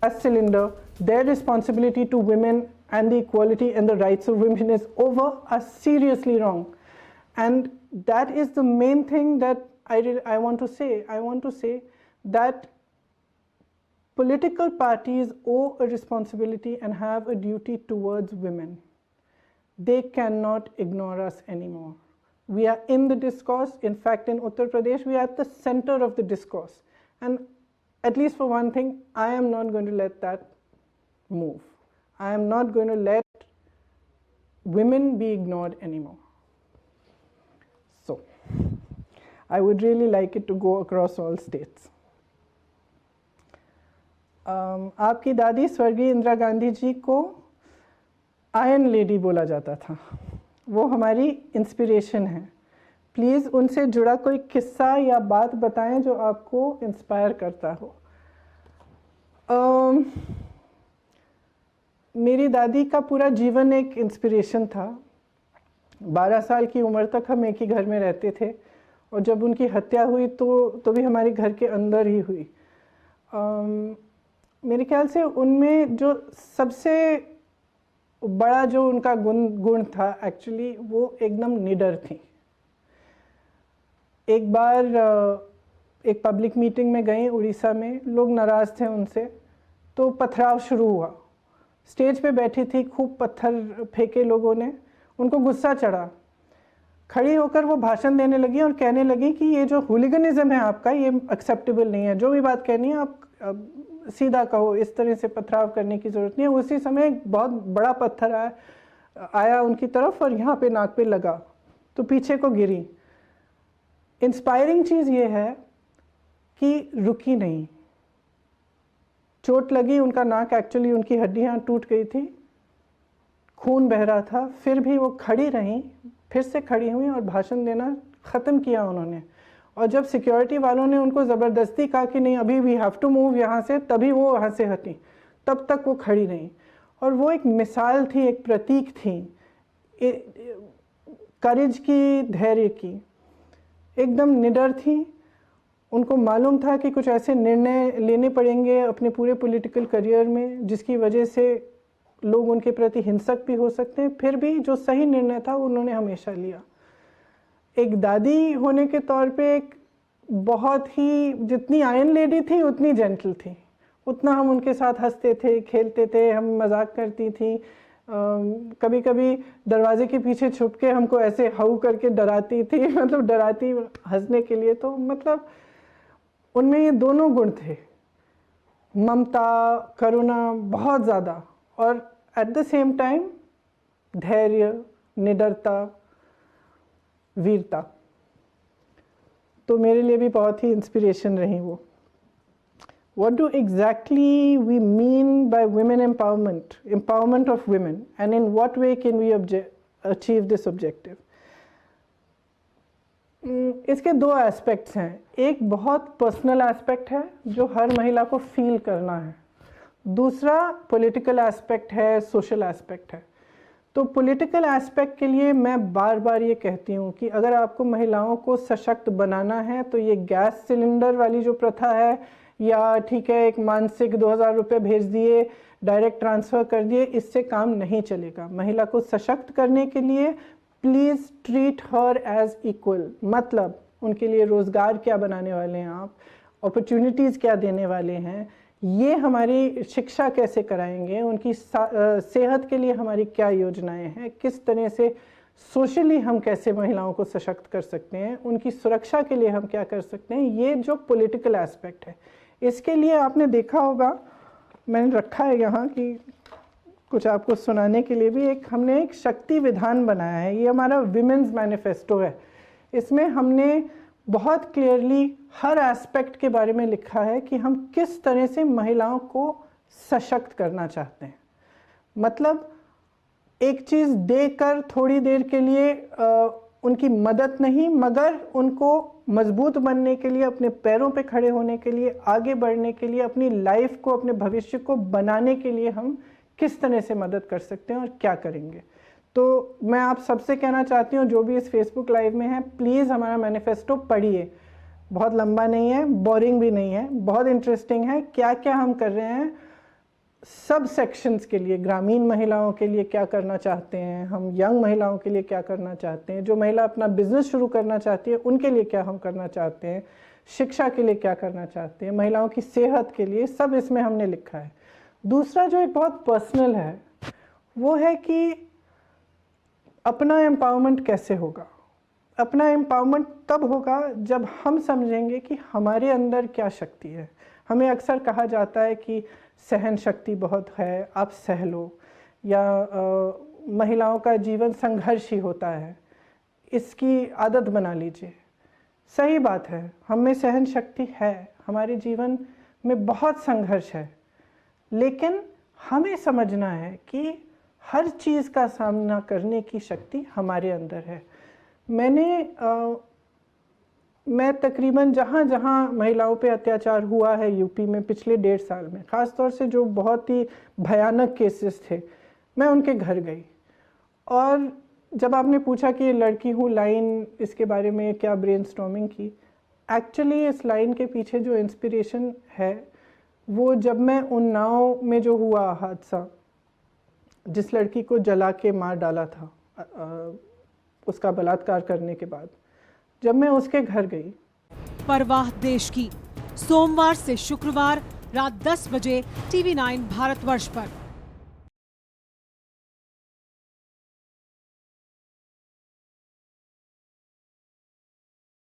gas cylinder, their responsibility to women and the equality and the rights of women is over are seriously wrong. And that is the main thing that I want to say. I want to say that political parties owe a responsibility and have a duty towards women. They cannot ignore us anymore. We are in the discourse. In fact, in Uttar Pradesh, we are at the center of the discourse. And at least for one thing, I am not going to let that move. I am not going to let women be ignored anymore. So, I would really like it to go across all states. आपकी दादी स्वर्गीय इंदिरा गांधी जी को iron lady बोला जाता था। वो हमारी inspiration है। प्लीज़ उनसे जुड़ा कोई किस्सा या बात बताएं जो आपको इंस्पायर करता हो। मेरी दादी का पूरा जीवन एक इंस्पिरेशन था। 12 साल की उम्र तक हम एक ही घर में रहते थे और जब उनकी हत्या हुई तो भी हमारे घर के अंदर ही हुई। मेरे ख्याल से उनमें जो सबसे बड़ा जो उनका गुण था एक्चुअली वो एकदम निडर थी। एक बार एक पब्लिक मीटिंग में गई उड़ीसा में, लोग नाराज़ थे उनसे, तो पथराव शुरू हुआ। स्टेज पे बैठी थी, खूब पत्थर फेंके लोगों ने, उनको गुस्सा चढ़ा। खड़ी होकर वो भाषण देने लगी और कहने लगी कि ये जो हुलिगनिज्म है आपका, ये एक्सेप्टेबल नहीं है। जो भी बात कहनी है आप सीधा कहो, इस तरह से पथराव करने की ज़रूरत नहीं है। उसी समय एक बहुत बड़ा पत्थर आया उनकी तरफ और यहाँ पे नाक पे लगा तो पीछे को गिरी। इंस्पायरिंग चीज़ ये है कि रुकी नहीं। चोट लगी, उनका नाक एक्चुअली उनकी हड्डियाँ टूट गई थी, खून बह रहा था, फिर भी वो खड़ी रहीं, फिर से खड़ी हुई और भाषण देना ख़त्म किया उन्होंने। और जब सिक्योरिटी वालों ने उनको ज़बरदस्ती कहा कि नहीं अभी वी हैव टू मूव यहाँ से, तभी वो वहाँ से हटी, तब तक वो खड़ी रहीं। और वो एक मिसाल थी, एक प्रतीक थी करेज की, धैर्य की। एकदम निडर थी। उनको मालूम था कि कुछ ऐसे निर्णय लेने पड़ेंगे अपने पूरे पॉलिटिकल करियर में जिसकी वजह से लोग उनके प्रति हिंसक भी हो सकते हैं, फिर भी जो सही निर्णय था उन्होंने हमेशा लिया। एक दादी होने के तौर पे एक बहुत ही, जितनी आयरन लेडी थी उतनी जेंटल थी, उतना हम उनके साथ हंसते थे, खेलते थे, हम मजाक करती थी। कभी कभी दरवाजे के पीछे छुप के हमको ऐसे हाउ करके डराती थी, मतलब डराती हंसने के लिए। तो मतलब उनमें ये दोनों गुण थे, ममता, करुणा बहुत ज़्यादा, और एट द सेम टाइम धैर्य, निडरता, वीरता। तो मेरे लिए भी बहुत ही इंस्पिरेशन रही वो। What do exactly we mean by women empowerment, empowerment of women, and in what way can we achieve this objective? इसके दो एस्पेक्ट्स हैं। एक बहुत पर्सनल एस्पेक्ट है जो हर महिला को फील करना है, दूसरा पॉलिटिकल एस्पेक्ट है, सोशल एस्पेक्ट है। तो पॉलिटिकल एस्पेक्ट के लिए मैं बार बार ये कहती हूँ कि अगर आपको महिलाओं को सशक्त बनाना है तो ये गैस सिलेंडर वाली जो प्रथा है, या ठीक है एक मानसिक 2000 रुपये भेज दिए, डायरेक्ट ट्रांसफ़र कर दिए, इससे काम नहीं चलेगा। महिला को सशक्त करने के लिए please treat her as equal. मतलब उनके लिए रोज़गार क्या बनाने वाले हैं आप, अपॉर्चुनिटीज़ क्या देने वाले हैं, ये हमारी शिक्षा कैसे कराएंगे, उनकी सेहत के लिए हमारी क्या योजनाएं हैं, किस तरह से सोशली हम कैसे महिलाओं को सशक्त कर सकते हैं, उनकी सुरक्षा के लिए हम क्या कर सकते हैं। ये जो पॉलिटिकल एस्पेक्ट है, इसके लिए आपने देखा होगा, मैंने रखा है यहाँ कि कुछ आपको सुनाने के लिए भी हमने एक शक्ति विधान बनाया है। ये हमारा विमेंस मैनिफेस्टो है। इसमें हमने बहुत क्लियरली हर एस्पेक्ट के बारे में लिखा है कि हम किस तरह से महिलाओं को सशक्त करना चाहते हैं। मतलब एक चीज़ देकर थोड़ी देर के लिए उनकी मदद नहीं, मगर उनको मजबूत बनने के लिए, अपने पैरों पे खड़े होने के लिए, आगे बढ़ने के लिए, अपनी लाइफ को, अपने भविष्य को बनाने के लिए हम किस तरह से मदद कर सकते हैं और क्या करेंगे। तो मैं आप सबसे कहना चाहती हूँ जो भी इस फेसबुक लाइव में है, प्लीज़ हमारा मैनिफेस्टो पढ़िए। बहुत लंबा नहीं है, बोरिंग भी नहीं है, बहुत इंटरेस्टिंग है। क्या क्या हम कर रहे हैं, सब सेक्शंस के लिए, ग्रामीण महिलाओं के लिए क्या करना चाहते हैं हम, यंग महिलाओं के लिए क्या करना चाहते हैं, जो महिला अपना बिजनेस शुरू करना चाहती है उनके लिए क्या हम करना चाहते हैं, शिक्षा के लिए क्या करना चाहते हैं, महिलाओं की सेहत के लिए, सब इसमें हमने लिखा है। दूसरा जो एक बहुत पर्सनल है वो है कि अपना एम्पावरमेंट कैसे होगा। अपना एम्पावरमेंट तब होगा जब हम समझेंगे कि हमारे अंदर क्या शक्ति है। हमें अक्सर कहा जाता है कि सहन शक्ति बहुत है, आप सह लो, या महिलाओं का जीवन संघर्ष ही होता है, इसकी आदत बना लीजिए। सही बात है, हम में सहन शक्ति है, हमारे जीवन में बहुत संघर्ष है, लेकिन हमें समझना है कि हर चीज़ का सामना करने की शक्ति हमारे अंदर है। मैं तकरीबन जहाँ जहाँ महिलाओं पे अत्याचार हुआ है यूपी में पिछले 1.5 साल में, ख़ास तौर से जो बहुत ही भयानक केसेस थे, मैं उनके घर गई। और जब आपने पूछा कि ये लड़की हूँ लाइन, इसके बारे में क्या ब्रेनस्टॉर्मिंग की, एक्चुअली इस लाइन के पीछे जो इंस्पिरेशन है वो जब मैं उन्नाव में जो हुआ हादसा, जिस लड़की को जला के मार डाला था उसका बलात्कार करने के बाद, जब मैं उसके घर गई। परवाह देश की, सोमवार से शुक्रवार रात 10 बजे TV9 भारतवर्ष पर।